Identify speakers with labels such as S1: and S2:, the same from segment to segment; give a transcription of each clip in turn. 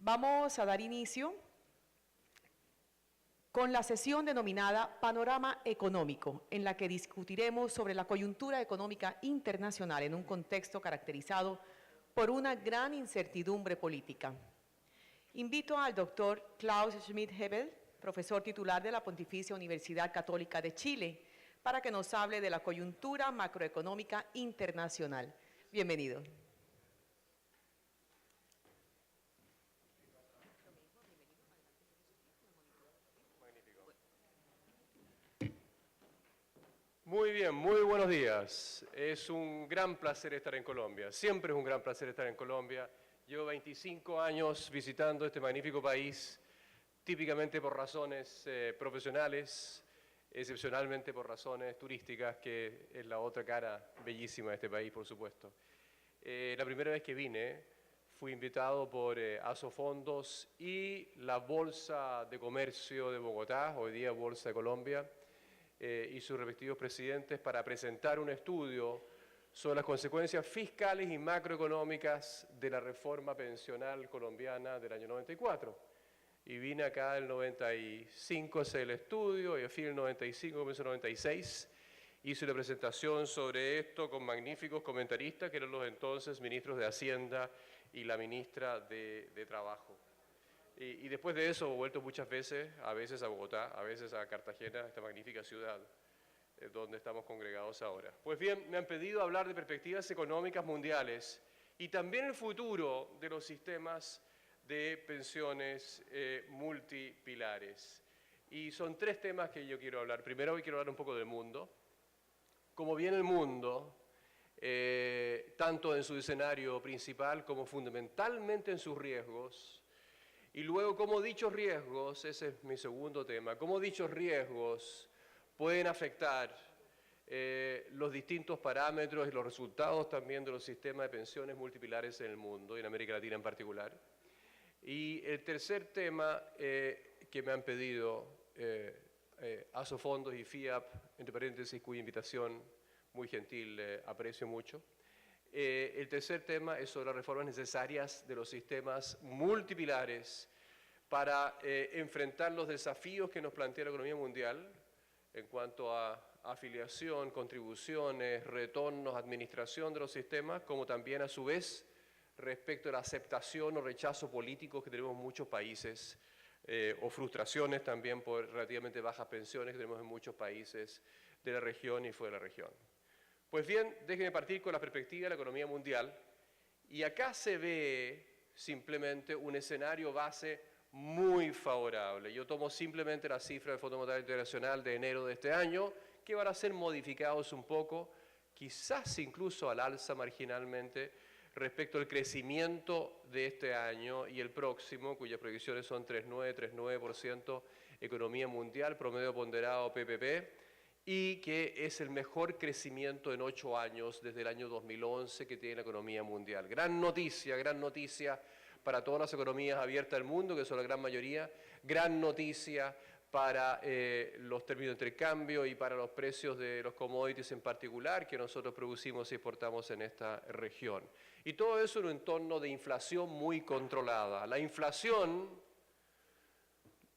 S1: Vamos a dar inicio con la sesión denominada Panorama Económico, en la que discutiremos sobre la coyuntura económica internacional en un contexto caracterizado por una gran incertidumbre política. Invito al doctor Klaus Schmidt-Hebel, profesor titular de la Pontificia Universidad Católica de Chile, para que nos hable de la coyuntura macroeconómica internacional. Bienvenido.
S2: Muy bien, muy buenos días. Es un gran placer estar en Colombia. Siempre es un gran placer estar en Colombia. Llevo 25 años visitando este magnífico país, típicamente por razones profesionales, excepcionalmente por razones turísticas, que es la otra cara bellísima de este país, por supuesto. La primera vez que vine, fui invitado por Asofondos y la Bolsa de Comercio de Bogotá, hoy día Bolsa de Colombia, y sus respectivos presidentes para presentar un estudio sobre las consecuencias fiscales y macroeconómicas de la reforma pensional colombiana del año 94. Y vine acá el 95 a hacer el estudio, y a fin del 95, comienzo del 96, hice una presentación sobre esto con magníficos comentaristas, que eran los entonces ministros de Hacienda y la ministra de Trabajo. Y después de eso he vuelto muchas veces, a veces a Bogotá, a veces a Cartagena, esta magnífica ciudad donde estamos congregados ahora. Pues bien, me han pedido hablar de perspectivas económicas mundiales y también el futuro de los sistemas de pensiones multipilares. Y son tres temas que yo quiero hablar. Primero quiero hablar un poco del mundo. Cómo viene el mundo, tanto en su escenario principal como fundamentalmente en sus riesgos. Y luego, cómo dichos riesgos, ese es mi segundo tema, cómo dichos riesgos pueden afectar los distintos parámetros y los resultados también de los sistemas de pensiones multipilares en el mundo, y en América Latina en particular. Y el tercer tema que me han pedido Asofondos y FIAP, entre paréntesis, cuya invitación muy gentil aprecio mucho. El tercer tema es sobre las reformas necesarias de los sistemas multipilares para enfrentar los desafíos que nos plantea la economía mundial en cuanto a afiliación, contribuciones, retornos, administración de los sistemas, como también a su vez respecto a la aceptación o rechazo político que tenemos en muchos países, o frustraciones también por relativamente bajas pensiones que tenemos en muchos países de la región y fuera de la región. Pues bien, déjenme partir con la perspectiva de la economía mundial, y acá se ve simplemente un escenario base muy favorable. Yo tomo simplemente la cifra del Fondo Monetario Internacional de enero de este año, que van a ser modificados un poco, quizás incluso al alza marginalmente, respecto al crecimiento de este año y el próximo, cuyas proyecciones son 3,9% economía mundial, promedio ponderado PPP, y que es el mejor crecimiento en 8 años desde el año 2011 que tiene la economía mundial. Gran noticia para todas las economías abiertas del mundo, que son la gran mayoría, gran noticia para los términos de intercambio y para los precios de los commodities en particular que nosotros producimos y exportamos en esta región. Y todo eso en un entorno de inflación muy controlada. La inflación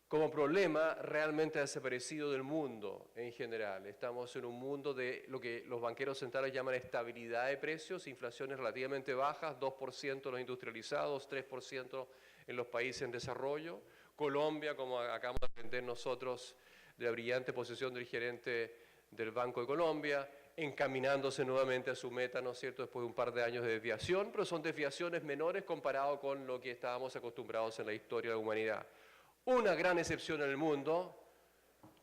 S2: como problema realmente ha desaparecido del mundo en general. Estamos en un mundo de lo que los banqueros centrales llaman estabilidad de precios, inflaciones relativamente bajas, 2% en los industrializados, 3% en los países en desarrollo. Colombia, como acabamos de aprender nosotros de la brillante posición del gerente del Banco de Colombia, encaminándose nuevamente a su meta, ¿no es cierto?, después de un par de años de desviación, pero son desviaciones menores comparado con lo que estábamos acostumbrados en la historia de la humanidad. Una gran excepción en el mundo,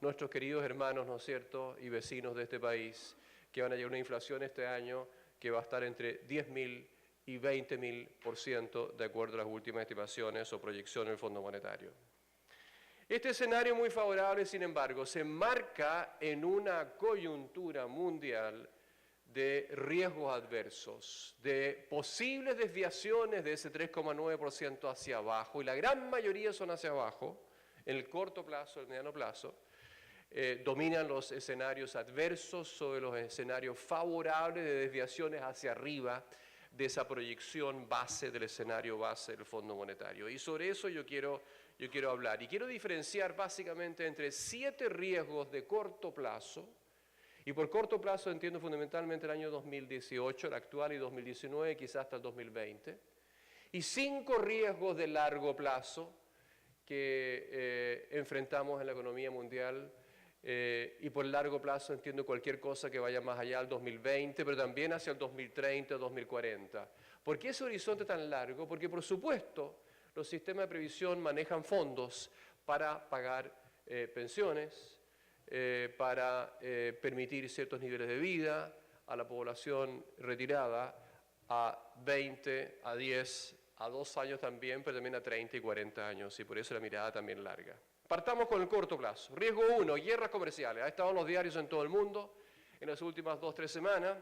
S2: nuestros queridos hermanos, ¿no es cierto?, y vecinos de este país, que van a llevar una inflación este año que va a estar entre 10.000 y 20.000% de acuerdo a las últimas estimaciones o proyecciones del Fondo Monetario. Este escenario muy favorable, sin embargo, se enmarca en una coyuntura mundial de riesgos adversos, de posibles desviaciones de ese 3,9% hacia abajo, y la gran mayoría son hacia abajo, en el corto plazo, el mediano plazo. Dominan los escenarios adversos sobre los escenarios favorables de desviaciones hacia arriba, de esa proyección base del escenario base del Fondo Monetario. Y sobre eso yo quiero hablar. Y quiero diferenciar básicamente entre 7 riesgos de corto plazo, y por corto plazo entiendo fundamentalmente el año 2018, el actual, y 2019, quizás hasta el 2020, y 5 riesgos de largo plazo que enfrentamos en la economía mundial. Y por largo plazo entiendo cualquier cosa que vaya más allá del 2020, pero también hacia el 2030, 2040. ¿Por qué ese horizonte tan largo? Porque, por supuesto, los sistemas de previsión manejan fondos para pagar pensiones, para permitir ciertos niveles de vida a la población retirada a 20, a 10, a 2 años también, pero también a 30 y 40 años, y por eso la mirada también larga. Partamos con el corto plazo. Riesgo 1, guerras comerciales. Ha estado en los diarios en todo el mundo en las últimas 2-3 semanas.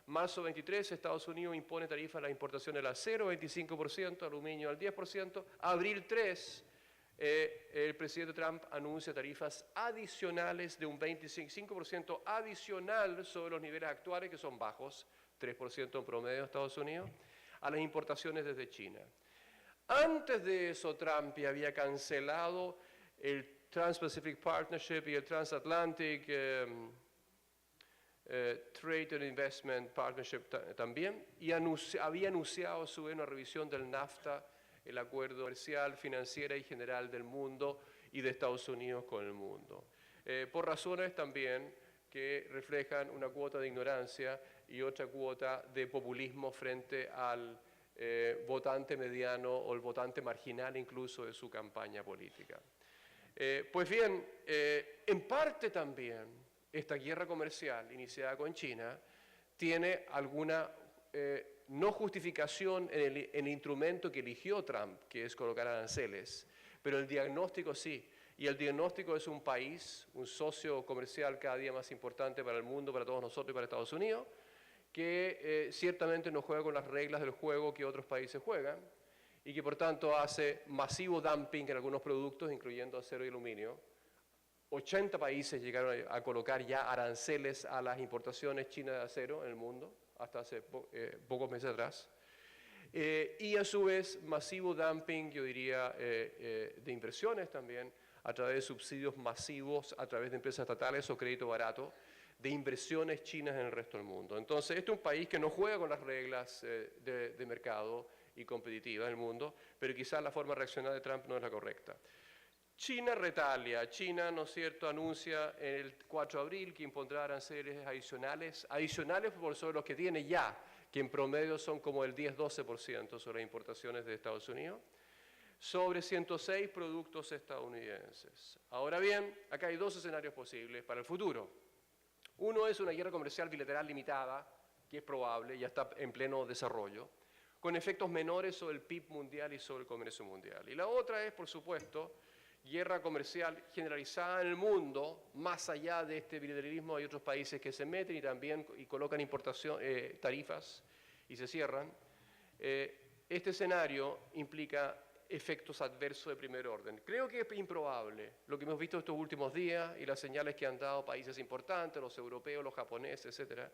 S2: Marzo 23, Estados Unidos impone tarifas a la importación del acero, 25%, aluminio al 10%. Abril 3, el presidente Trump anuncia tarifas adicionales de un 25% adicional sobre los niveles actuales, que son bajos, 3% en promedio de Estados Unidos, a las importaciones desde China. Antes de eso, Trump ya había cancelado el Trans-Pacific Partnership y el Transatlantic Trade and Investment Partnership también, y había anunciado su una revisión del NAFTA, el acuerdo comercial, financiera y general del mundo y de Estados Unidos con el mundo, por razones también que reflejan una cuota de ignorancia y otra cuota de populismo frente al votante mediano o el votante marginal incluso de su campaña política. Pues bien, en parte también esta guerra comercial iniciada con China tiene alguna no justificación en el instrumento que eligió Trump, que es colocar aranceles, pero el diagnóstico sí. Y el diagnóstico es un país, un socio comercial cada día más importante para el mundo, para todos nosotros y para Estados Unidos, que ciertamente no juega con las reglas del juego que otros países juegan y que por tanto hace masivo dumping en algunos productos, incluyendo acero y aluminio. 80 países llegaron a colocar ya aranceles a las importaciones chinas de acero en el mundo, hasta hace pocos meses atrás. Y a su vez, masivo dumping, yo diría, de inversiones también, a través de subsidios masivos, a través de empresas estatales o crédito barato, de inversiones chinas en el resto del mundo. Entonces, este es un país que no juega con las reglas de mercado y competitiva del mundo, pero quizás la forma de reaccionar de Trump no es la correcta. China retalia. China, ¿no es cierto?, anuncia el 4 de abril que impondrá aranceles adicionales por sobre los que tiene ya, que en promedio son como el 10-12% sobre las importaciones de Estados Unidos, sobre 106 productos estadounidenses. Ahora bien, acá hay 2 escenarios posibles para el futuro. Uno es una guerra comercial bilateral limitada, que es probable, ya está en pleno desarrollo, con efectos menores sobre el PIB mundial y sobre el comercio mundial. Y la otra es, por supuesto, guerra comercial generalizada en el mundo, más allá de este bilateralismo hay otros países que se meten y también colocan tarifas y se cierran. Este escenario implica efectos adversos de primer orden. Creo que es improbable lo que hemos visto estos últimos días y las señales que han dado países importantes, los europeos, los japoneses, etcétera,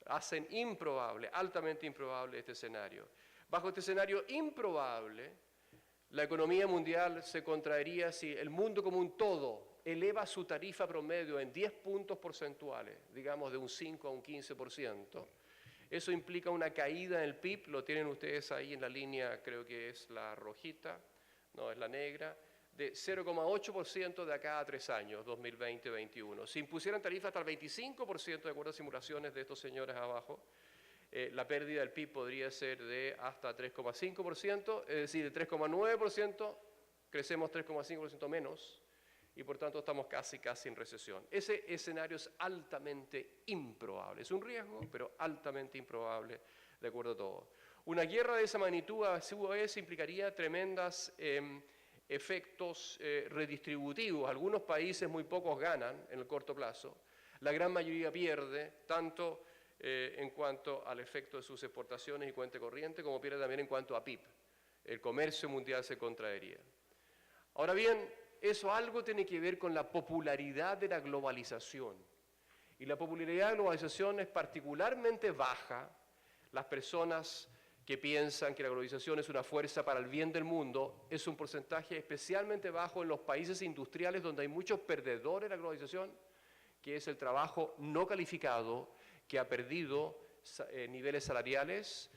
S2: hacen improbable, altamente improbable este escenario. Bajo este escenario improbable, la economía mundial se contraería si el mundo como un todo eleva su tarifa promedio en 10 puntos porcentuales, digamos de un 5 a un 15%. Eso implica una caída en el PIB, lo tienen ustedes ahí en la línea, creo que es la rojita, no, es la negra, de 0,8% de acá a 3 años, 2020-2021. Si impusieran tarifas hasta el 25%, de acuerdo a simulaciones de estos señores abajo, la pérdida del PIB podría ser de hasta 3,5%, es decir, de 3,9%, crecemos 3,5% menos, y por tanto estamos casi en recesión. Ese escenario es altamente improbable. Es un riesgo, pero altamente improbable, de acuerdo a todo. Una guerra de esa magnitud a su vez implicaría tremendos efectos redistributivos. Algunos países, muy pocos, ganan en el corto plazo. La gran mayoría pierde, tanto en cuanto al efecto de sus exportaciones y cuenta corriente, como pierde también en cuanto a PIB. El comercio mundial se contraería. Ahora bien, eso algo tiene que ver con la popularidad de la globalización. Y la popularidad de la globalización es particularmente baja. Las personas que piensan que la globalización es una fuerza para el bien del mundo, es un porcentaje especialmente bajo en los países industriales donde hay muchos perdedores de la globalización, que es el trabajo no calificado, que ha perdido niveles salariales,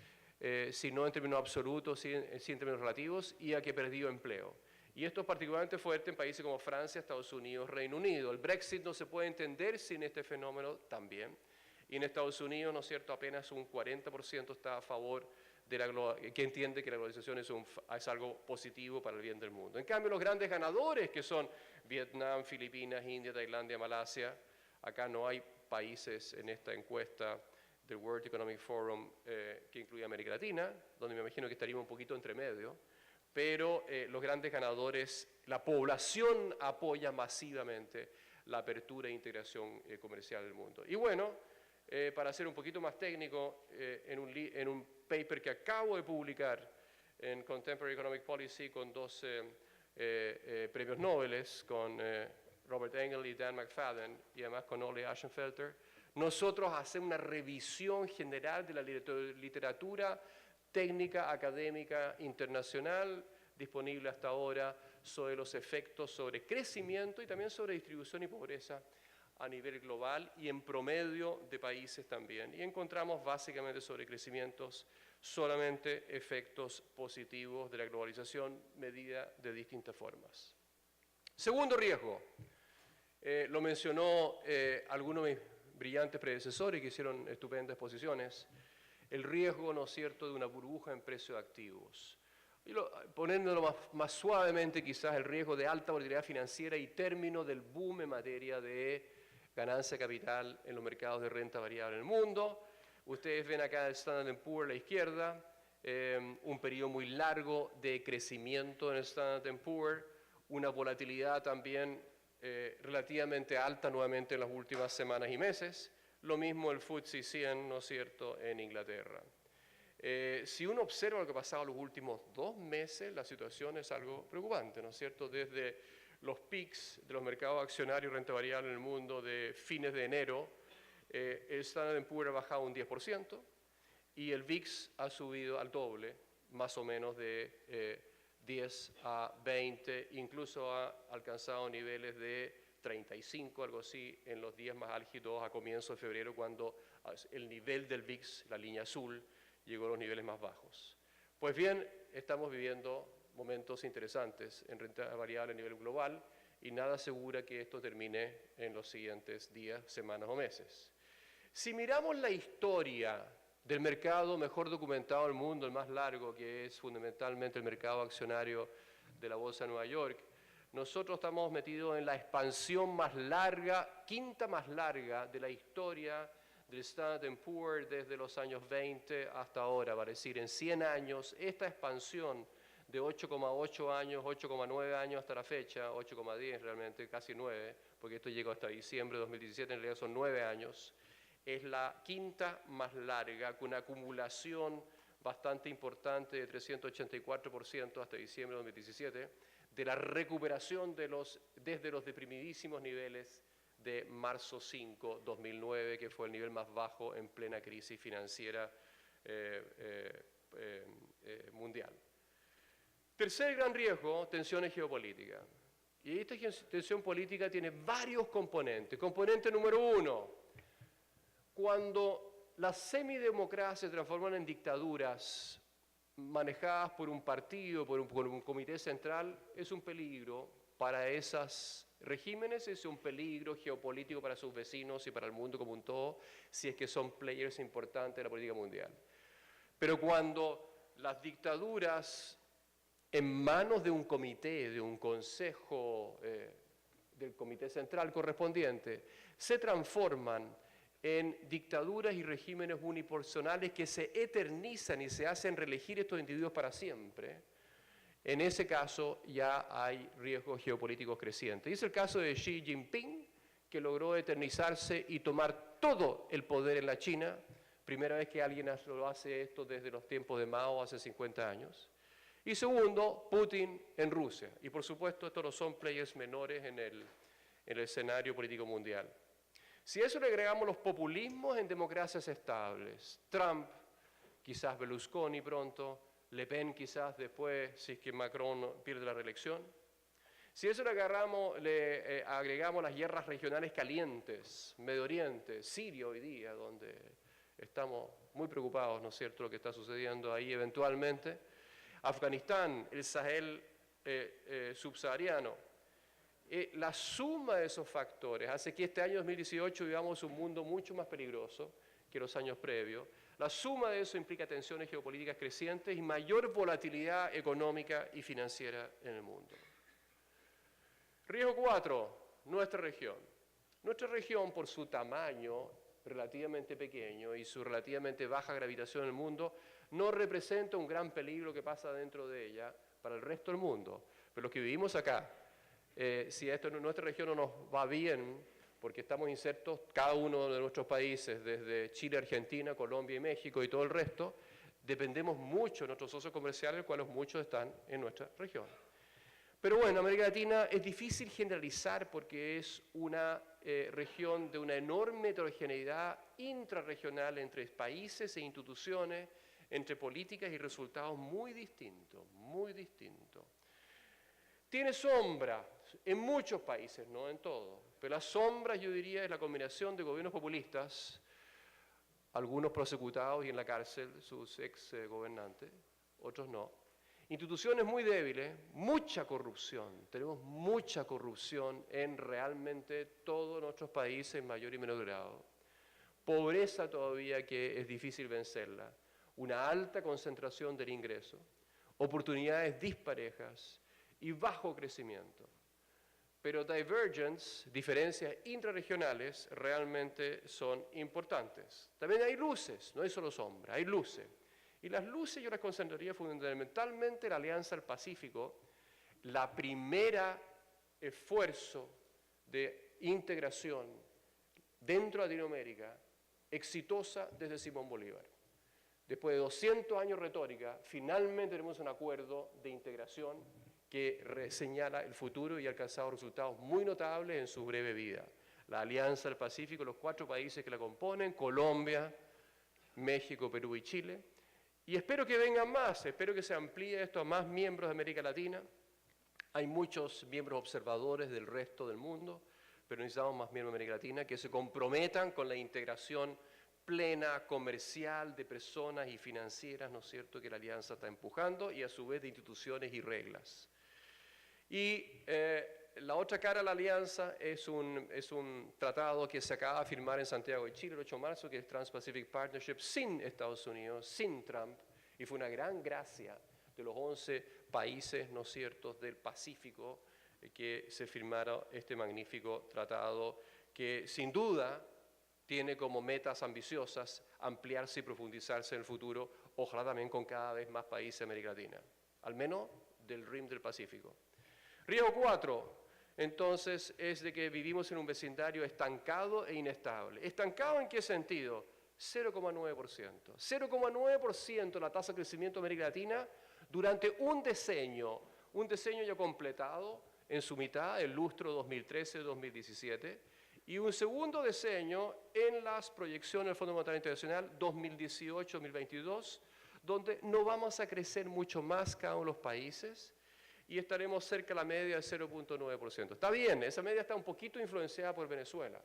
S2: si no en términos absolutos, sí en términos relativos, y a que ha perdido empleo. Y esto es particularmente fuerte en países como Francia, Estados Unidos, Reino Unido. El Brexit no se puede entender sin este fenómeno también. Y en Estados Unidos, ¿no es cierto?, apenas un 40% está a favor de que entiende que la globalización es algo positivo para el bien del mundo. En cambio, los grandes ganadores, que son Vietnam, Filipinas, India, Tailandia, Malasia, acá no hay países en esta encuesta del World Economic Forum que incluye América Latina, donde me imagino que estaríamos un poquito entre medio, pero los grandes ganadores, la población apoya masivamente la apertura e integración comercial del mundo. Y bueno, para ser un poquito más técnico, en un paper que acabo de publicar en Contemporary Economic Policy con dos premios Nobel, con Robert Engel y Dan McFadden, y además con Ole Aschenfelter, nosotros hacemos una revisión general de la literatura técnica, académica, internacional, disponible hasta ahora, sobre los efectos sobre crecimiento y también sobre distribución y pobreza a nivel global y en promedio de países también. Y encontramos básicamente sobre crecimientos solamente efectos positivos de la globalización medida de distintas formas. Segundo riesgo, lo mencionó algunos de mis brillantes predecesores que hicieron estupendas exposiciones, el riesgo, ¿no es cierto?, de una burbuja en precios de activos. Y poniéndolo más suavemente, quizás el riesgo de alta volatilidad financiera y término del boom en materia de ganancia de capital en los mercados de renta variable en el mundo. Ustedes ven acá el Standard & Poor's a la izquierda, un periodo muy largo de crecimiento en el Standard & Poor's, una volatilidad también relativamente alta nuevamente en las últimas semanas y meses. Lo mismo el FTSE 100, ¿no es cierto?, en Inglaterra. Si uno observa lo que ha pasado en los últimos 2 meses, la situación es algo preocupante, ¿no es cierto? Desde los peaks de los mercados accionarios y renta variable en el mundo de fines de enero, el Standard & Poor's ha bajado un 10% y el VIX ha subido al doble, más o menos de 10 a 20, incluso ha alcanzado niveles de 35, algo así, en los días más álgidos a comienzos de febrero, cuando el nivel del VIX, la línea azul, llegó a los niveles más bajos. Pues bien, estamos viviendo momentos interesantes en renta variable a nivel global y nada asegura que esto termine en los siguientes días, semanas o meses. Si miramos la historia del mercado mejor documentado del mundo, el más largo, que es fundamentalmente el mercado accionario de la Bolsa de Nueva York, nosotros estamos metidos en la expansión más larga, quinta más larga de la historia del Standard & Poor's desde los años 20 hasta ahora, vale decir, en 100 años, esta expansión de 8,8 años, 8,9 años hasta la fecha, 8,10 realmente, casi 9, porque esto llegó hasta diciembre de 2017, en realidad son 9 años, es la quinta más larga, con una acumulación bastante importante de 384% hasta diciembre de 2017, de la recuperación desde los deprimidísimos niveles de marzo 5, 2009, que fue el nivel más bajo en plena crisis financiera mundial. Tercer gran riesgo, tensiones geopolíticas. Y esta tensión política tiene varios componentes. Componente número 1, cuando las semidemocracias se transforman en dictaduras manejadas por un partido, por un comité central, es un peligro para esos regímenes, es un peligro geopolítico para sus vecinos y para el mundo como un todo, si es que son players importantes de la política mundial. Pero cuando las dictaduras en manos de un comité, de un consejo del comité central correspondiente, se transforman en dictaduras y regímenes unipersonales que se eternizan y se hacen reelegir estos individuos para siempre, en ese caso ya hay riesgos geopolíticos crecientes. Y es el caso de Xi Jinping, que logró eternizarse y tomar todo el poder en la China, primera vez que alguien lo hace esto desde los tiempos de Mao hace 50 años. Y segundo, Putin en Rusia. Y por supuesto, estos no son players menores en el escenario político mundial. Si a eso le agregamos los populismos en democracias estables, Trump, quizás Berlusconi pronto, Le Pen quizás después, si es que Macron pierde la reelección. Si eso le agregamos las guerras regionales calientes, Medio Oriente, Siria hoy día, donde estamos muy preocupados, ¿no es cierto?, lo que está sucediendo ahí eventualmente, Afganistán, el Sahel subsahariano. La suma de esos factores hace que este año 2018 vivamos un mundo mucho más peligroso que los años previos. La suma de eso implica tensiones geopolíticas crecientes y mayor volatilidad económica y financiera en el mundo. Riesgo 4, nuestra región. Nuestra región, por su tamaño relativamente pequeño y su relativamente baja gravitación en el mundo, no representa un gran peligro que pasa dentro de ella para el resto del mundo. Pero los que vivimos acá, si esto en nuestra región no nos va bien, porque estamos insertos, cada uno de nuestros países, desde Chile, Argentina, Colombia y México y todo el resto, dependemos mucho de nuestros socios comerciales, los cuales muchos están en nuestra región. Pero bueno, América Latina es difícil generalizar porque es una región de una enorme heterogeneidad intrarregional entre países e instituciones, entre políticas y resultados muy distintos, muy distintos. Tiene sombra en muchos países, no en todos, pero las sombras, yo diría, es la combinación de gobiernos populistas, algunos prosecutados y en la cárcel sus ex gobernantes, otros no. Instituciones muy débiles, mucha corrupción, tenemos mucha corrupción en realmente todos nuestros países en mayor y menor grado. Pobreza todavía que es difícil vencerla, una alta concentración del ingreso, oportunidades disparejas y bajo crecimiento. Pero divergence, diferencias intrarregionales, realmente son importantes. También hay luces, no hay solo sombra, hay luces. Y las luces yo las concentraría fundamentalmente en la Alianza del Pacífico, la primera esfuerzo de integración dentro de Latinoamérica exitosa desde Simón Bolívar. Después de 200 años de retórica, finalmente tenemos un acuerdo de integración que señala el futuro y ha alcanzado resultados muy notables en su breve vida. La Alianza del Pacífico, los 4 países que la componen, Colombia, México, Perú y Chile. Y espero que vengan más, espero que se amplíe esto a más miembros de América Latina. Hay muchos miembros observadores del resto del mundo, pero necesitamos más miembros de América Latina que se comprometan con la integración plena, comercial, de personas y financieras, ¿no es cierto?, que la Alianza está empujando, y a su vez de instituciones y reglas. Y la otra cara de la Alianza es un tratado que se acaba de firmar en Santiago de Chile el 8 de marzo, que es Trans-Pacific Partnership, sin Estados Unidos, sin Trump, y fue una gran gracia de los 11 países, ¿no es cierto?, del Pacífico, que se firmaron este magnífico tratado, que sin duda tiene como metas ambiciosas ampliarse y profundizarse en el futuro, ojalá también con cada vez más países de América Latina, al menos del RIM del Pacífico. Riesgo 4, entonces, es de que vivimos en un vecindario estancado e inestable. ¿Estancado en qué sentido? 0,9%. 0,9% la tasa de crecimiento de América Latina durante un diseño ya completado en su mitad, el lustro 2013-2017, y un segundo diseño en las proyecciones del Fondo Monetario Internacional 2018-2022, donde no vamos a crecer mucho más cada uno de los países y estaremos cerca de la media del 0,9%. Está bien, esa media está un poquito influenciada por Venezuela.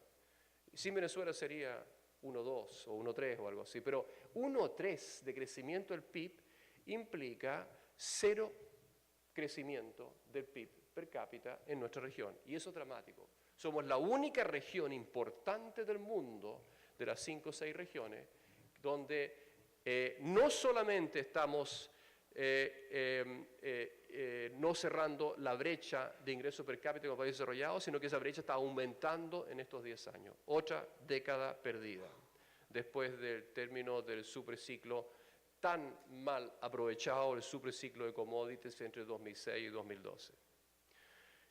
S2: Sin Venezuela sería 1,2 o 1,3 o algo así, pero 1,3 de crecimiento del PIB implica 0 crecimiento del PIB per cápita en nuestra región, y eso es dramático. Somos la única región importante del mundo, de las 5 o 6 regiones, donde no solamente estamos no cerrando la brecha de ingreso per cápita con países desarrollados, sino que esa brecha está aumentando en estos 10 años. Otra década perdida, después del término del superciclo tan mal aprovechado, el superciclo de commodities entre 2006 y 2012.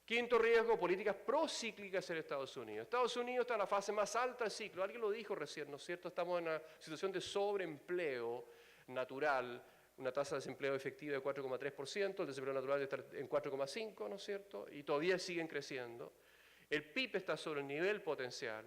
S2: Quinto riesgo, políticas procíclicas en Estados Unidos. Estados Unidos está en la fase más alta del ciclo, alguien lo dijo recién, ¿no es cierto? Estamos en una situación de sobreempleo natural, una tasa de desempleo efectiva de 4,3%, el desempleo natural está en 4,5%, ¿no es cierto? Y todavía siguen creciendo. El PIB está sobre el nivel potencial.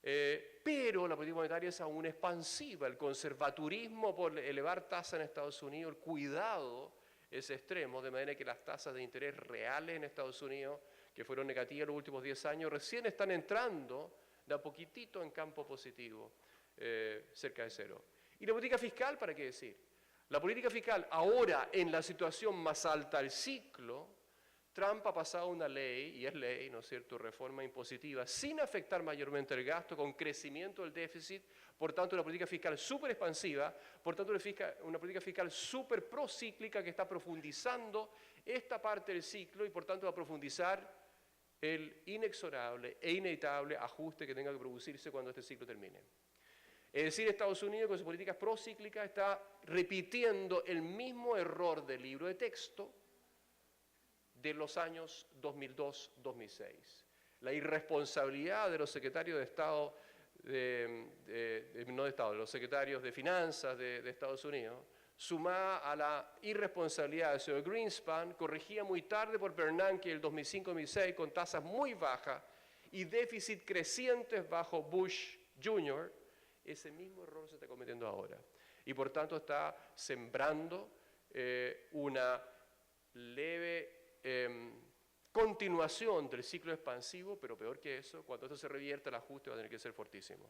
S2: Pero la política monetaria es aún expansiva. El conservaturismo por elevar tasas en Estados Unidos, el cuidado es extremo, de manera que las tasas de interés reales en Estados Unidos, que fueron negativas los últimos 10 años, recién están entrando de a poquitito en campo positivo, cerca de cero. ¿Y la política fiscal, para qué decir? La política fiscal, ahora en la situación más alta del ciclo, Trump ha pasado una ley, y es ley, ¿no es cierto?, reforma impositiva, sin afectar mayormente el gasto, con crecimiento del déficit, por tanto una política fiscal súper expansiva, por tanto una política fiscal súper procíclica que está profundizando esta parte del ciclo y por tanto va a profundizar el inexorable e inevitable ajuste que tenga que producirse cuando este ciclo termine. Es decir, Estados Unidos con sus políticas procíclicas está repitiendo el mismo error del libro de texto de los años 2002-2006. La irresponsabilidad de los secretarios de Estado, de los secretarios de Finanzas de Estados Unidos, sumada a la irresponsabilidad del señor Greenspan, corregida muy tarde por Bernanke en el 2005-2006 con tasas muy bajas y déficit crecientes bajo Bush Jr., ese mismo error se está cometiendo ahora. Y por tanto está sembrando una leve continuación del ciclo expansivo, pero peor que eso, cuando esto se revierta, el ajuste va a tener que ser fortísimo.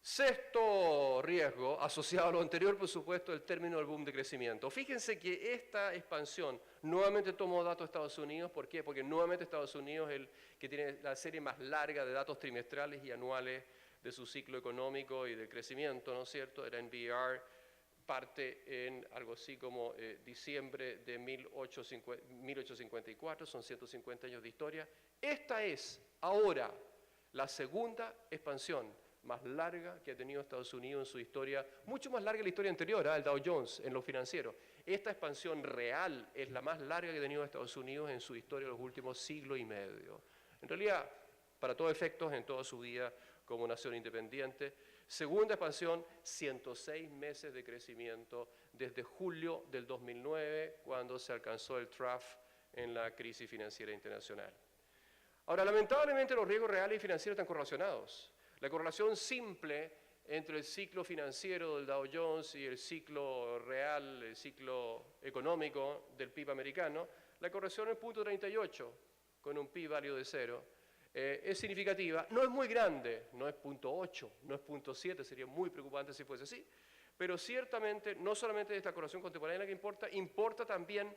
S2: Sexto riesgo, asociado a lo anterior, por supuesto, el término del boom de crecimiento. Fíjense que esta expansión, nuevamente tomó datos de Estados Unidos, ¿por qué? Porque nuevamente Estados Unidos es el que tiene la serie más larga de datos trimestrales y anuales de su ciclo económico y de crecimiento, ¿no es cierto? El NBER parte en algo así como diciembre de 1854, son 150 años de historia. Esta es ahora la segunda expansión más larga que ha tenido Estados Unidos en su historia, mucho más larga que la historia anterior, el Dow Jones, en lo financiero. Esta expansión real es la más larga que ha tenido Estados Unidos en su historia de los últimos siglo y medio. En realidad, para todos efectos, en toda su vida como nación independiente. Segunda expansión, 106 meses de crecimiento desde julio del 2009, cuando se alcanzó el trough en la crisis financiera internacional. Ahora, lamentablemente, los riesgos reales y financieros están correlacionados. La correlación simple entre el ciclo financiero del Dow Jones y el ciclo real, el ciclo económico del PIB americano, la correlación es 0.38, con un p-value de 0. Es significativa, no es muy grande, no es 0.8, no es 0.7, sería muy preocupante si fuese así, pero ciertamente no solamente esta correlación contemporánea que importa también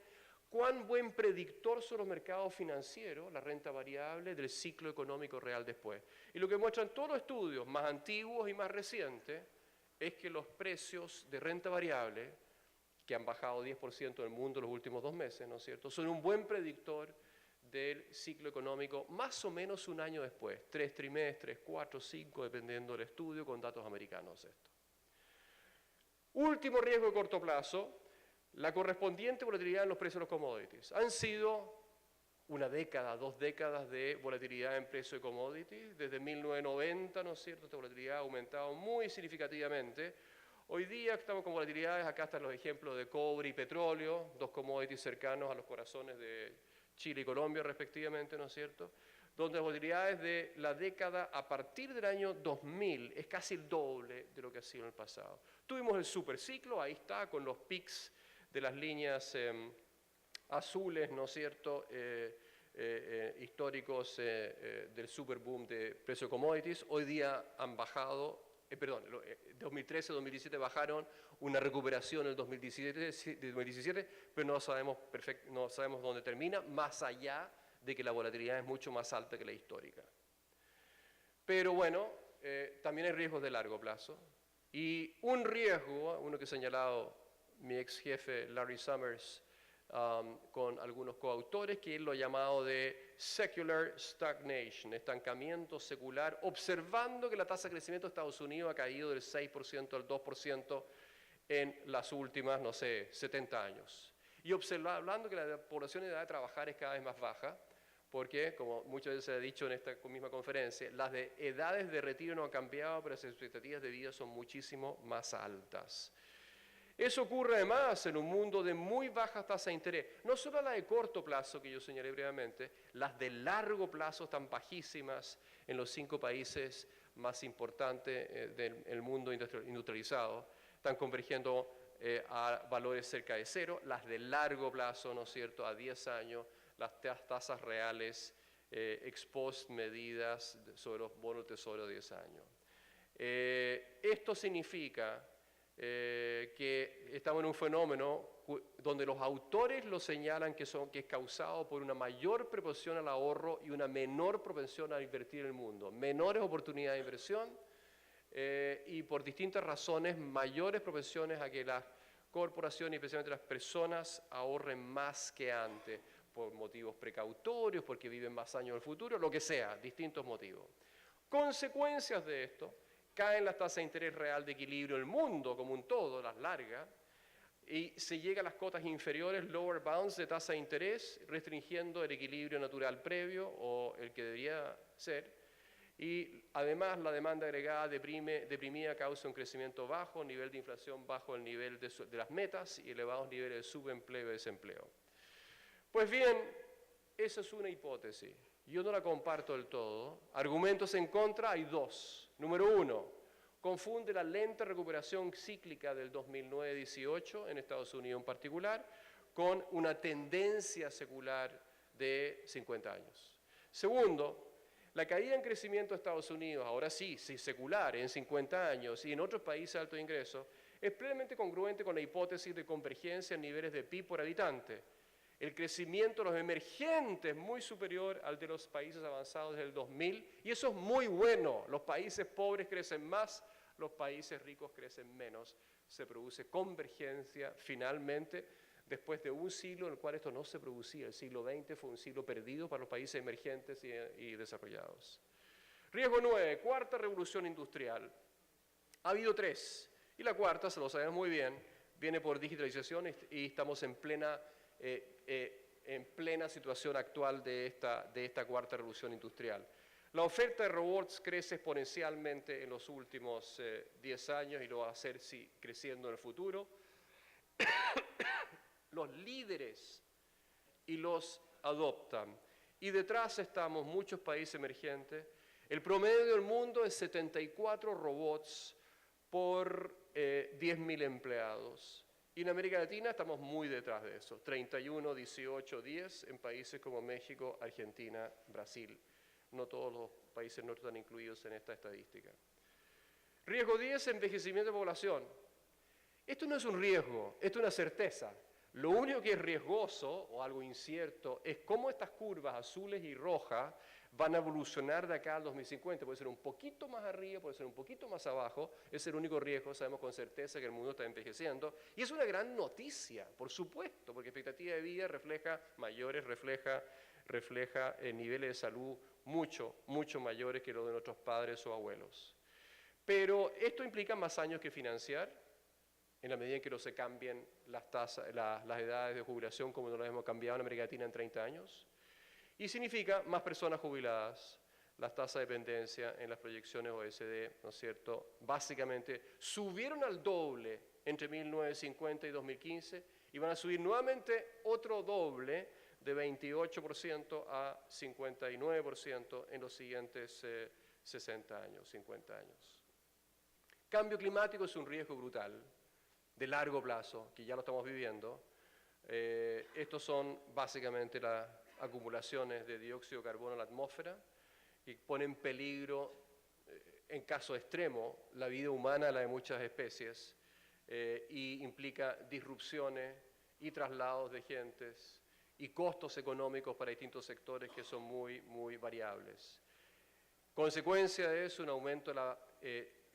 S2: cuán buen predictor son los mercados financieros, la renta variable, del ciclo económico real después. Y lo que muestran todos los estudios más antiguos y más recientes es que los precios de renta variable, que han bajado 10% en el mundo en los últimos 2 meses, ¿no es cierto?, son un buen predictor del ciclo económico más o menos un año después, 3 trimestres, 4, 5, dependiendo del estudio, con datos americanos esto. Último riesgo de corto plazo, la correspondiente volatilidad en los precios de los commodities. Han sido una década, 2 décadas de volatilidad en precio de commodities. Desde 1990, ¿no es cierto?, esta volatilidad ha aumentado muy significativamente. Hoy día estamos con volatilidades, acá están los ejemplos de cobre y petróleo, 2 commodities cercanos a los corazones de Chile y Colombia respectivamente, ¿no es cierto?, donde las volatilidades de la década a partir del año 2000 es casi el doble de lo que ha sido en el pasado. Tuvimos el superciclo, ahí está, con los pics de las líneas azules, ¿no es cierto?, históricos del superboom de precio de commodities. Hoy día han bajado, 2013-2017 bajaron, una recuperación en el 2017, pero no sabemos dónde termina, más allá de que la volatilidad es mucho más alta que la histórica. Pero bueno, también hay riesgos de largo plazo. Y un riesgo, uno que ha señalado mi ex jefe Larry Summers con algunos coautores, que él lo ha llamado de secular stagnation, estancamiento secular, observando que la tasa de crecimiento de Estados Unidos ha caído del 6% al 2% en las últimas, 70 años. Y hablando que la población en edad de trabajar es cada vez más baja, porque, como muchas veces se ha dicho en esta misma conferencia, las edades de retiro no han cambiado, pero las expectativas de vida son muchísimo más altas. Eso ocurre además en un mundo de muy bajas tasas de interés, no solo la de corto plazo que yo señalé brevemente, las de largo plazo están bajísimas en los 5 países más importantes del mundo industrializado, están convergiendo a valores cerca de cero, las de largo plazo, ¿no es cierto?, a 10 años, las tasas reales ex post medidas sobre los bonos del tesoro de 10 años. Esto significa que estamos en un fenómeno donde los autores lo señalan que es causado por una mayor propensión al ahorro y una menor propensión a invertir en el mundo, menores oportunidades de inversión y por distintas razones mayores propensiones a que las corporaciones y especialmente las personas ahorren más que antes, por motivos precautorios, porque viven más años en el futuro, lo que sea, distintos motivos. Consecuencias de esto: caen las tasas de interés real de equilibrio en el mundo como un todo, las largas, y se llega a las cotas inferiores, lower bounds de tasa de interés, restringiendo el equilibrio natural previo o el que debería ser. Y además la demanda agregada deprimida causa un crecimiento bajo, nivel de inflación bajo el nivel de las metas y elevados niveles de subempleo y desempleo. Pues bien, esa es una hipótesis. Yo no la comparto del todo. Argumentos en contra hay 2. Número 1, confunde la lenta recuperación cíclica del 2009-18 en Estados Unidos en particular con una tendencia secular de 50 años. Segundo, la caída en crecimiento de Estados Unidos, ahora sí, secular, en 50 años y en otros países de alto ingreso, es plenamente congruente con la hipótesis de convergencia en niveles de PIB por habitante. El crecimiento de los emergentes es muy superior al de los países avanzados desde el 2000, y eso es muy bueno. Los países pobres crecen más, los países ricos crecen menos. Se produce convergencia finalmente, después de un siglo en el cual esto no se producía. El siglo XX fue un siglo perdido para los países emergentes y desarrollados. Riesgo 9, cuarta revolución industrial. Ha habido 3, y la cuarta, se lo sabemos muy bien, viene por digitalización y estamos en plena situación actual de esta cuarta revolución industrial. La oferta de robots crece exponencialmente en los últimos 10 años y lo va a hacer creciendo en el futuro. Los líderes y los adoptan. Y detrás estamos muchos países emergentes. El promedio del mundo es 74 robots por 10.000 empleados. Y en América Latina estamos muy detrás de eso, 31, 18, 10 en países como México, Argentina, Brasil. No todos los países no están incluidos en esta estadística. Riesgo 10, envejecimiento de población. Esto no es un riesgo, esto es una certeza. Lo único que es riesgoso o algo incierto es cómo estas curvas azules y rojas van a evolucionar de acá al 2050. Puede ser un poquito más arriba, puede ser un poquito más abajo. Es el único riesgo. Sabemos con certeza que el mundo está envejeciendo. Y es una gran noticia, por supuesto, porque expectativa de vida refleja mayores, refleja niveles de salud mucho mayores que los de nuestros padres o abuelos. Pero esto implica más años que financiar, en la medida en que no se cambien las edades de jubilación como no las hemos cambiado en América Latina en 30 años. Y significa más personas jubiladas. Las tasas de dependencia en las proyecciones OECD, ¿no es cierto?, básicamente subieron al doble entre 1950 y 2015 y van a subir nuevamente otro doble de 28% a 59% en los siguientes 60 años, 50 años. Cambio climático es un riesgo brutal, de largo plazo, que ya lo estamos viviendo. Estos son básicamente las acumulaciones de dióxido de carbono en la atmósfera y ponen en peligro, en caso extremo, la vida humana, la de muchas especies, y implica disrupciones y traslados de gentes y costos económicos para distintos sectores que son muy variables. Consecuencia de eso, un aumento de la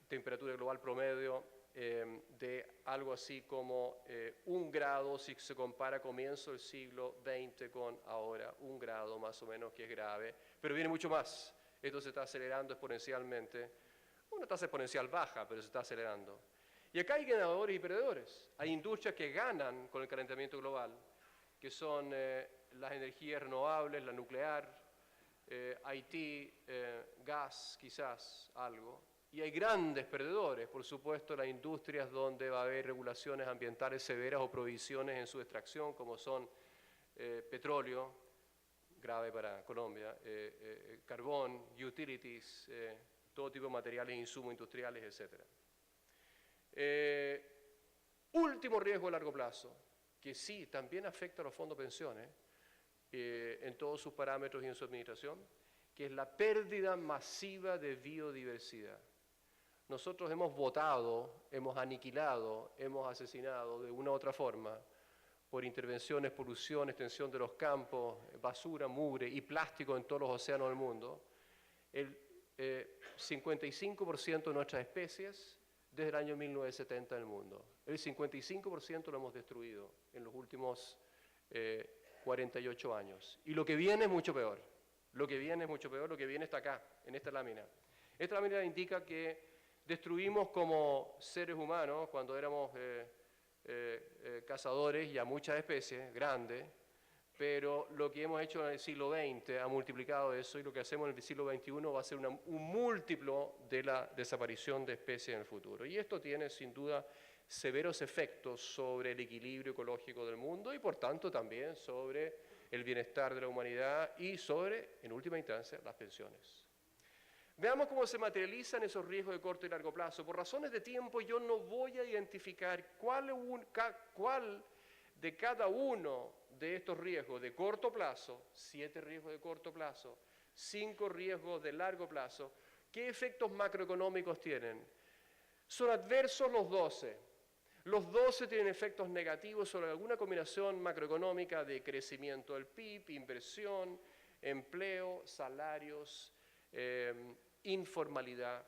S2: temperatura global promedio de algo así como 1 grado si se compara a comienzo del siglo XX con ahora, 1 grado más o menos, que es grave, pero viene mucho más. Esto se está acelerando exponencialmente, una tasa exponencial baja, pero se está acelerando. Y acá hay ganadores y perdedores. Hay industrias que ganan con el calentamiento global, que son las energías renovables, la nuclear, Haití, gas, quizás algo. Y hay grandes perdedores, por supuesto, las industrias donde va a haber regulaciones ambientales severas o prohibiciones en su extracción, como son petróleo, grave para Colombia, carbón, utilities, todo tipo de materiales e insumos industriales, etc. Último riesgo a largo plazo, que sí, también afecta a los fondos de pensiones en todos sus parámetros y en su administración, que es la pérdida masiva de biodiversidad. Nosotros hemos votado, hemos aniquilado, hemos asesinado de una u otra forma, por intervenciones, polución, extensión de los campos, basura, mugre y plástico en todos los océanos del mundo, el 55% de nuestras especies desde el año 1970 en el mundo. El 55% lo hemos destruido en los últimos 48 años. Y lo que viene es mucho peor. Lo que viene es mucho peor, lo que viene está acá, en esta lámina. Esta lámina indica que destruimos como seres humanos, cuando éramos cazadores, ya muchas especies, grandes, pero lo que hemos hecho en el siglo XX ha multiplicado eso, y lo que hacemos en el siglo XXI va a ser un múltiplo de la desaparición de especies en el futuro. Y esto tiene sin duda severos efectos sobre el equilibrio ecológico del mundo y por tanto también sobre el bienestar de la humanidad y sobre, en última instancia, las pensiones. Veamos cómo se materializan esos riesgos de corto y largo plazo. Por razones de tiempo yo no voy a identificar cuál de cada uno de estos riesgos de corto plazo, 7 riesgos de corto plazo, 5 riesgos de largo plazo, qué efectos macroeconómicos tienen. Son adversos los 12. Los 12 tienen efectos negativos sobre alguna combinación macroeconómica de crecimiento del PIB, inversión, empleo, salarios, informalidad,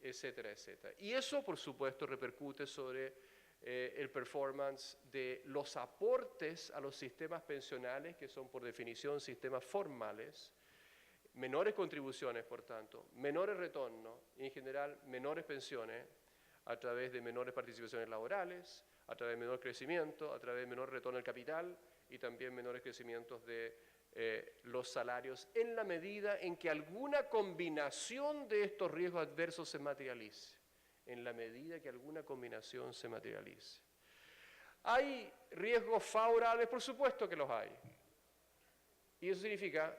S2: etcétera, etcétera. Y eso, por supuesto, repercute sobre el performance de los aportes a los sistemas pensionales, que son por definición sistemas formales, menores contribuciones, por tanto, menores retornos y en general menores pensiones a través de menores participaciones laborales, a través de menor crecimiento, a través de menor retorno del capital y también menores crecimientos de los salarios, en la medida en que alguna combinación de estos riesgos adversos se materialice. En la medida que alguna combinación se materialice. ¿Hay riesgos favorables? Por supuesto que los hay. Y eso significa,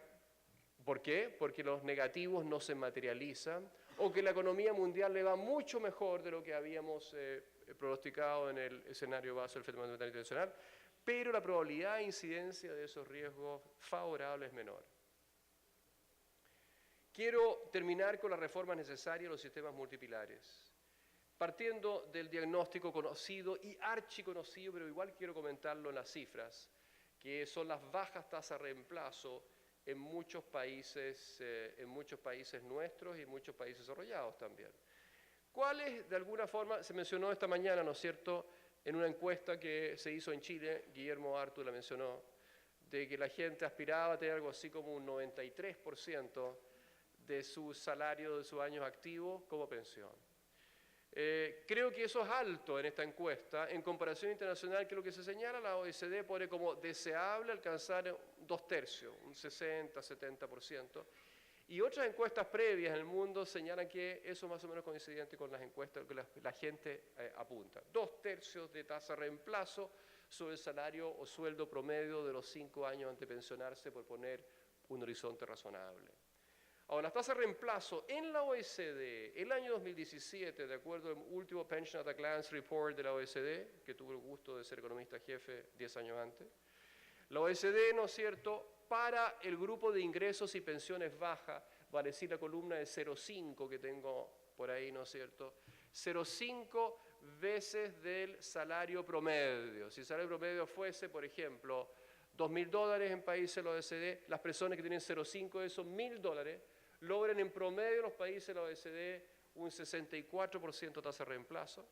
S2: ¿por qué? Porque los negativos no se materializan o que la economía mundial le va mucho mejor de lo que habíamos pronosticado en el escenario base del Fondo Monetario Internacional, pero la probabilidad de incidencia de esos riesgos favorables es menor. Quiero terminar con las reformas necesarias a los sistemas multipilares. Partiendo del diagnóstico conocido y archiconocido, pero igual quiero comentarlo en las cifras, que son las bajas tasas de reemplazo en muchos países nuestros y en muchos países desarrollados también. ¿Cuáles, de alguna forma, se mencionó esta mañana, ¿no es cierto?, en una encuesta que se hizo en Chile, Guillermo Artu la mencionó, de que la gente aspiraba a tener algo así como un 93% de su salario de sus años activos como pensión. Creo que eso es alto en esta encuesta, en comparación internacional, que lo que se señala, la OECD pone como deseable alcanzar 2/3, un 60-70%, y otras encuestas previas en el mundo señalan que eso es más o menos coincidente con las encuestas que la gente apunta. 2/3 de tasa de reemplazo sobre el salario o sueldo promedio de los 5 años antes de pensionarse, por poner un horizonte razonable. Ahora, las tasas de reemplazo en la OECD, el año 2017, de acuerdo al último Pension at a Glance Report de la OECD, que tuve el gusto de ser economista jefe 10 años antes, la OECD, ¿no es cierto?, para el grupo de ingresos y pensiones bajas, va a decir la columna de 0,5 que tengo por ahí, ¿no es cierto?, 0,5 veces del salario promedio. Si el salario promedio fuese, por ejemplo, $2.000 en países de la OECD, las personas que tienen 0,5 de esos $1.000 logran en promedio en los países de la OECD un 64% de tasa de reemplazo.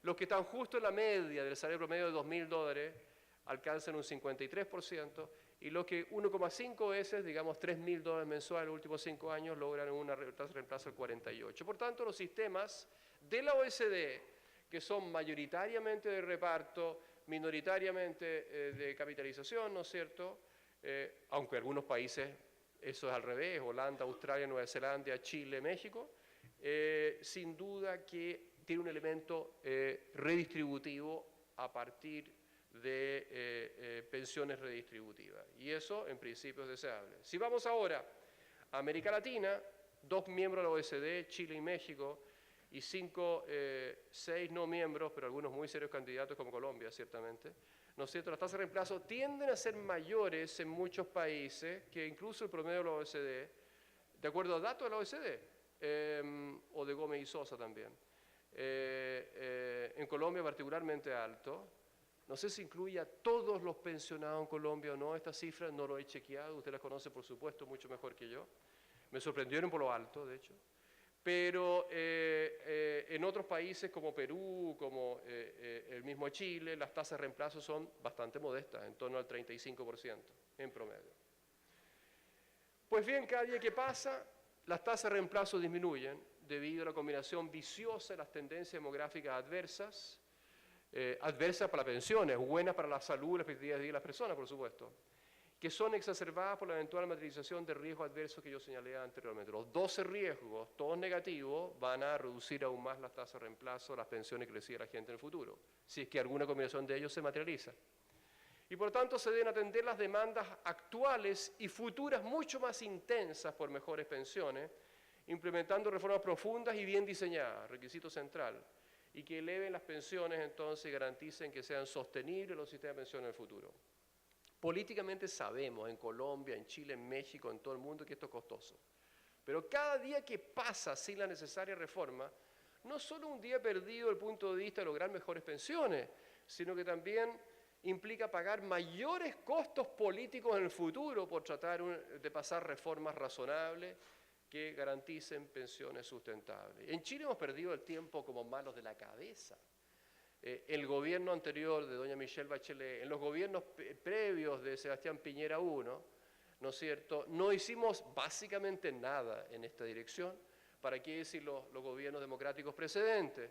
S2: Los que están justo en la media del salario promedio de $2.000 alcanzan un 53%, y los que 1,5 veces, digamos $3.000 mensuales en los últimos 5 años, logran una tasa de reemplazo del 48%. Por tanto, los sistemas de la OECD, que son mayoritariamente de reparto, minoritariamente de capitalización, ¿no es cierto?, aunque algunos países eso es al revés, Holanda, Australia, Nueva Zelanda, Chile, México, sin duda que tiene un elemento redistributivo a partir de pensiones redistributivas. Y eso, en principio, es deseable. Si vamos ahora a América Latina, 2 miembros de la OECD, Chile y México, y 6 no miembros, pero algunos muy serios candidatos como Colombia, ciertamente, ¿no es cierto? Las tasas de reemplazo tienden a ser mayores en muchos países que incluso el promedio de la OECD, de acuerdo a datos de la OECD, o de Gómez y Sosa también. En Colombia particularmente alto. No sé si incluye a todos los pensionados en Colombia o no, esta cifra no lo he chequeado, usted la conoce por supuesto mucho mejor que yo. Me sorprendieron por lo alto, de hecho. Pero en otros países como Perú, como el mismo Chile, las tasas de reemplazo son bastante modestas, en torno al 35% en promedio. Pues bien, cada día que pasa, las tasas de reemplazo disminuyen debido a la combinación viciosa de las tendencias demográficas adversas, adversas para las pensiones, buenas para la salud y las expectativas de vida de las personas, por supuesto, que son exacerbadas por la eventual materialización de riesgos adversos que yo señalé anteriormente. Los 12 riesgos, todos negativos, van a reducir aún más las tasas de reemplazo, las pensiones que recibe la gente en el futuro, si es que alguna combinación de ellos se materializa. Y por tanto se deben atender las demandas actuales y futuras mucho más intensas por mejores pensiones, implementando reformas profundas y bien diseñadas, requisito central, y que eleven las pensiones entonces y garanticen que sean sostenibles los sistemas de pensiones en el futuro. Políticamente sabemos en Colombia, en Chile, en México, en todo el mundo que esto es costoso. Pero cada día que pasa sin la necesaria reforma, no solo un día perdido desde el punto de vista de lograr mejores pensiones, sino que también implica pagar mayores costos políticos en el futuro por tratar de pasar reformas razonables que garanticen pensiones sustentables. En Chile hemos perdido el tiempo como malos de la cabeza. El gobierno anterior de doña Michelle Bachelet, en los gobiernos previos de Sebastián Piñera I, ¿no es cierto?, no hicimos básicamente nada en esta dirección, para qué decir los gobiernos democráticos precedentes.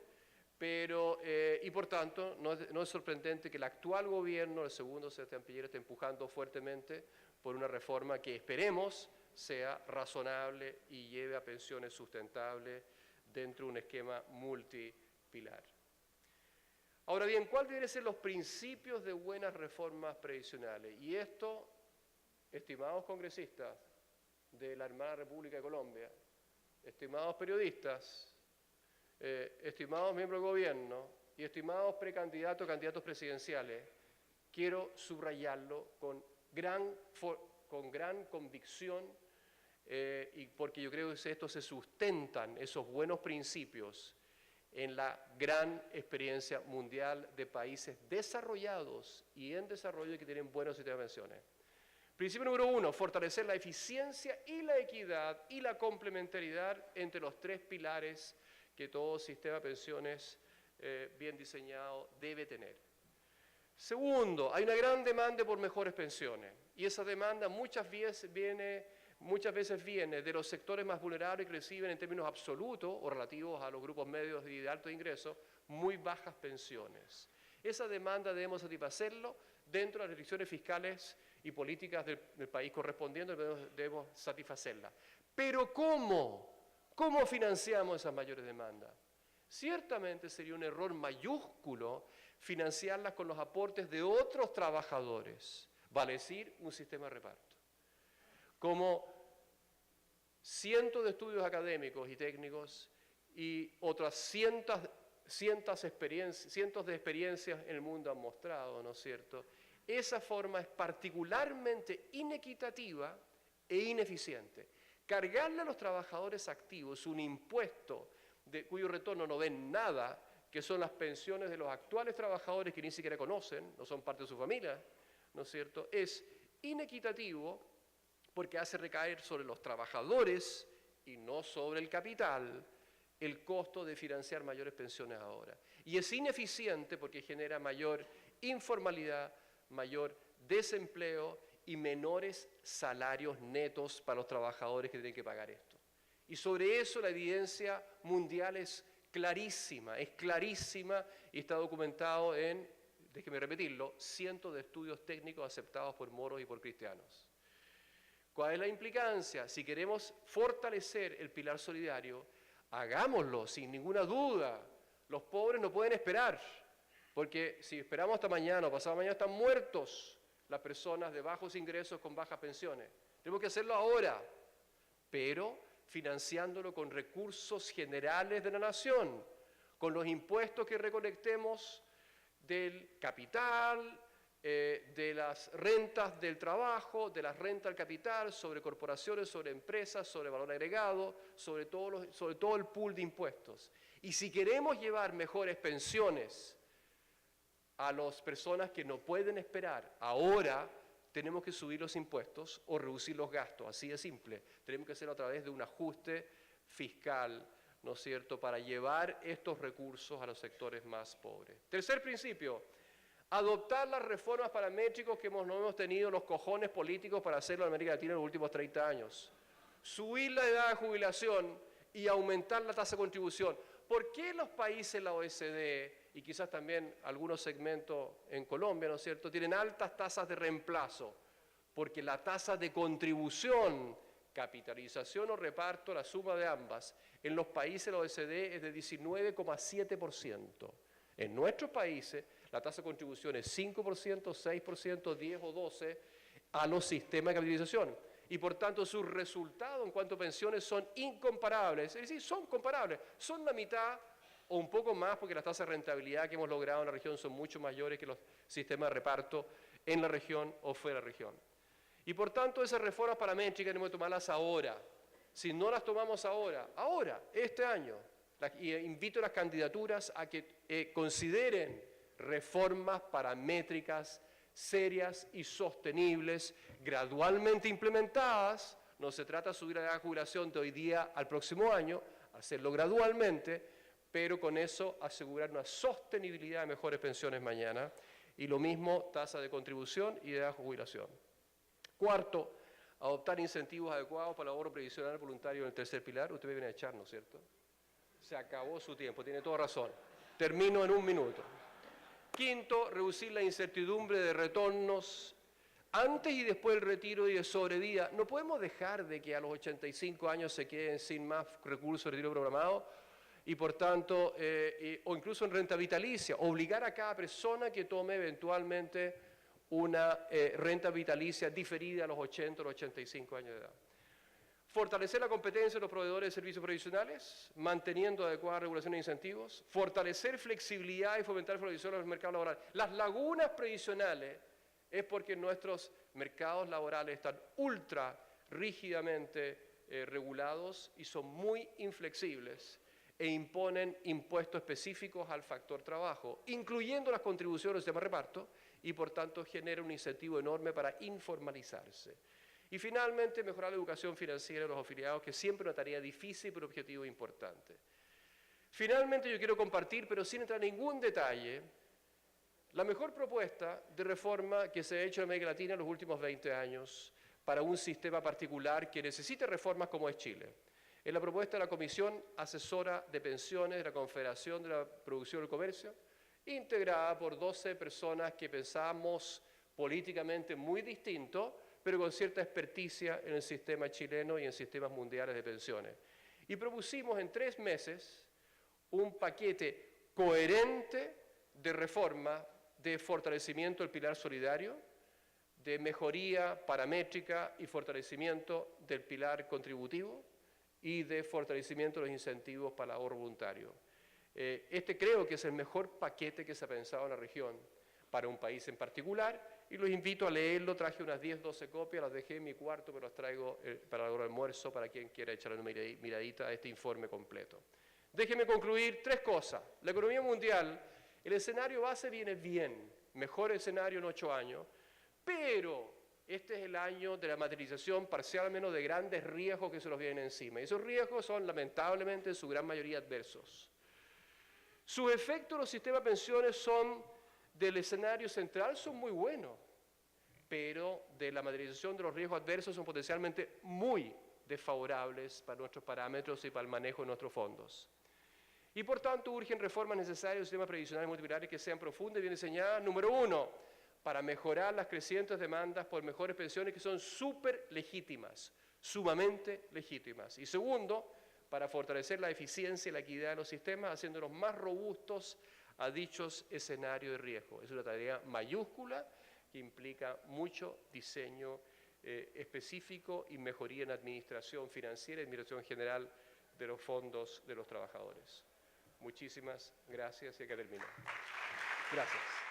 S2: Pero, y por tanto, no es sorprendente que el actual gobierno, el segundo Sebastián Piñera, esté empujando fuertemente por una reforma que esperemos sea razonable y lleve a pensiones sustentables dentro de un esquema multipilar. Ahora bien, ¿cuáles deben ser los principios de buenas reformas previsionales? Y esto, estimados congresistas de la hermana República de Colombia, estimados periodistas, estimados miembros del gobierno y estimados precandidatos, candidatos presidenciales, quiero subrayarlo con gran convicción y porque yo creo que esto se sustentan, esos buenos principios, en la gran experiencia mundial de países desarrollados y en desarrollo que tienen buenos sistemas de pensiones. Principio número 1, fortalecer la eficiencia y la equidad y la complementariedad entre los 3 pilares que todo sistema de pensiones bien diseñado debe tener. Segundo, hay una gran demanda por mejores pensiones y esa demanda muchas veces viene de los sectores más vulnerables que reciben en términos absolutos o relativos a los grupos medios y de alto ingreso muy bajas pensiones. Esa demanda debemos satisfacerlo dentro de las restricciones fiscales y políticas del país correspondiente, debemos satisfacerla. Pero ¿cómo? ¿Cómo financiamos esas mayores demandas? Ciertamente sería un error mayúsculo financiarlas con los aportes de otros trabajadores, vale decir, un sistema de reparto. Como cientos de estudios académicos y técnicos y otras cientos de experiencias en el mundo han mostrado, ¿no es cierto? Esa forma es particularmente inequitativa e ineficiente. Cargarle a los trabajadores activos un impuesto de cuyo retorno no ven nada, que son las pensiones de los actuales trabajadores que ni siquiera conocen, no son parte de su familia, ¿no es cierto?, es inequitativo porque hace recaer sobre los trabajadores y no sobre el capital el costo de financiar mayores pensiones ahora. Y es ineficiente porque genera mayor informalidad, mayor desempleo y menores salarios netos para los trabajadores que tienen que pagar esto. Y sobre eso la evidencia mundial es clarísima y está documentado en, déjeme repetirlo, cientos de estudios técnicos aceptados por moros y por cristianos. ¿Cuál es la implicancia? Si queremos fortalecer el pilar solidario, hagámoslo sin ninguna duda. Los pobres no pueden esperar, porque si esperamos hasta mañana o pasado mañana están muertos las personas de bajos ingresos con bajas pensiones. Tenemos que hacerlo ahora, pero financiándolo con recursos generales de la nación, con los impuestos que recolectemos del capital, de las rentas del trabajo, de las rentas al capital, sobre corporaciones, sobre empresas, sobre valor agregado, sobre todo el pool de impuestos. Y si queremos llevar mejores pensiones a las personas que no pueden esperar, ahora tenemos que subir los impuestos o reducir los gastos, así de simple. Tenemos que hacerlo a través de un ajuste fiscal, ¿no es cierto?, para llevar estos recursos a los sectores más pobres. Tercer principio, adoptar las reformas paramétricas que no hemos tenido los cojones políticos para hacerlo en América Latina en los últimos 30 años. Subir la edad de jubilación y aumentar la tasa de contribución. ¿Por qué los países de la OECD, y quizás también algunos segmentos en Colombia, ¿no es cierto?, tienen altas tasas de reemplazo? Porque la tasa de contribución, capitalización o reparto, la suma de ambas, en los países de la OECD es de 19,7%. En nuestros países la tasa de contribución es 5%, 6%, 10 o 12% a los sistemas de capitalización. Y por tanto sus resultados en cuanto a pensiones son incomparables, es decir, son comparables, son la mitad o un poco más porque las tasas de rentabilidad que hemos logrado en la región son mucho mayores que los sistemas de reparto en la región o fuera de la región. Y por tanto esas reformas paramétricas tenemos que tomarlas ahora. Si no las tomamos ahora, este año, y invito a las candidaturas a que consideren reformas paramétricas serias y sostenibles, gradualmente implementadas. No se trata de subir la edad de jubilación de hoy día al próximo año, hacerlo gradualmente, pero con eso asegurar una sostenibilidad de mejores pensiones mañana, y lo mismo tasa de contribución y edad de jubilación. Cuarto, adoptar incentivos adecuados para el ahorro previsional voluntario en el tercer pilar. Usted me viene a echar, ¿no es cierto? Se acabó su tiempo, tiene toda razón. Termino en un minuto. Quinto, reducir la incertidumbre de retornos antes y después del retiro y de sobrevida. No podemos dejar de que a los 85 años se queden sin más recursos de retiro programado y por tanto, o incluso en renta vitalicia, obligar a cada persona que tome eventualmente una renta vitalicia diferida a los 80 o los 85 años de edad. Fortalecer la competencia de los proveedores de servicios previsionales, manteniendo adecuada regulación e incentivos. Fortalecer flexibilidad y fomentar flexibilización en los mercados laborales. Las lagunas previsionales es porque nuestros mercados laborales están ultra rígidamente regulados y son muy inflexibles e imponen impuestos específicos al factor trabajo, incluyendo las contribuciones del sistema de reparto, y por tanto genera un incentivo enorme para informalizarse. Y finalmente, mejorar la educación financiera de los afiliados, que es siempre una tarea difícil pero objetivo importante. Finalmente, yo quiero compartir, pero sin entrar en ningún detalle, la mejor propuesta de reforma que se ha hecho en América Latina en los últimos 20 años para un sistema particular que necesita reformas como es Chile. Es la propuesta de la Comisión Asesora de Pensiones de la Confederación de la Producción y el Comercio, integrada por 12 personas que pensamos políticamente muy distinto, pero con cierta experticia en el sistema chileno y en sistemas mundiales de pensiones. Y propusimos en 3 meses un paquete coherente de reforma, de fortalecimiento del pilar solidario, de mejoría paramétrica y fortalecimiento del pilar contributivo y de fortalecimiento de los incentivos para el ahorro voluntario. Este creo que es el mejor paquete que se ha pensado en la región para un país en particular, y los invito a leerlo. Traje unas 10, 12 copias, las dejé en mi cuarto, pero las traigo para el almuerzo para quien quiera echarle una miradita a este informe completo. Déjenme concluir 3 cosas. La economía mundial, el escenario base viene bien, mejor escenario en 8 años, pero este es el año de la materialización parcial, al menos, de grandes riesgos que se nos vienen encima. Y esos riesgos son, lamentablemente, en su gran mayoría adversos. Sus efectos en los sistemas de pensiones del escenario central son muy buenos, pero de la materialización de los riesgos adversos son potencialmente muy desfavorables para nuestros parámetros y para el manejo de nuestros fondos. Y por tanto urgen reformas necesarias de sistemas previsionales multipilares que sean profundas y bien diseñadas. Número 1, para mejorar las crecientes demandas por mejores pensiones que son súper legítimas, sumamente legítimas. Y segundo, para fortalecer la eficiencia y la equidad de los sistemas, haciéndolos más robustos a dichos escenarios de riesgo. Es una tarea mayúscula que implica mucho diseño específico y mejoría en administración financiera y administración general de los fondos de los trabajadores. Muchísimas gracias y acá termino. Gracias.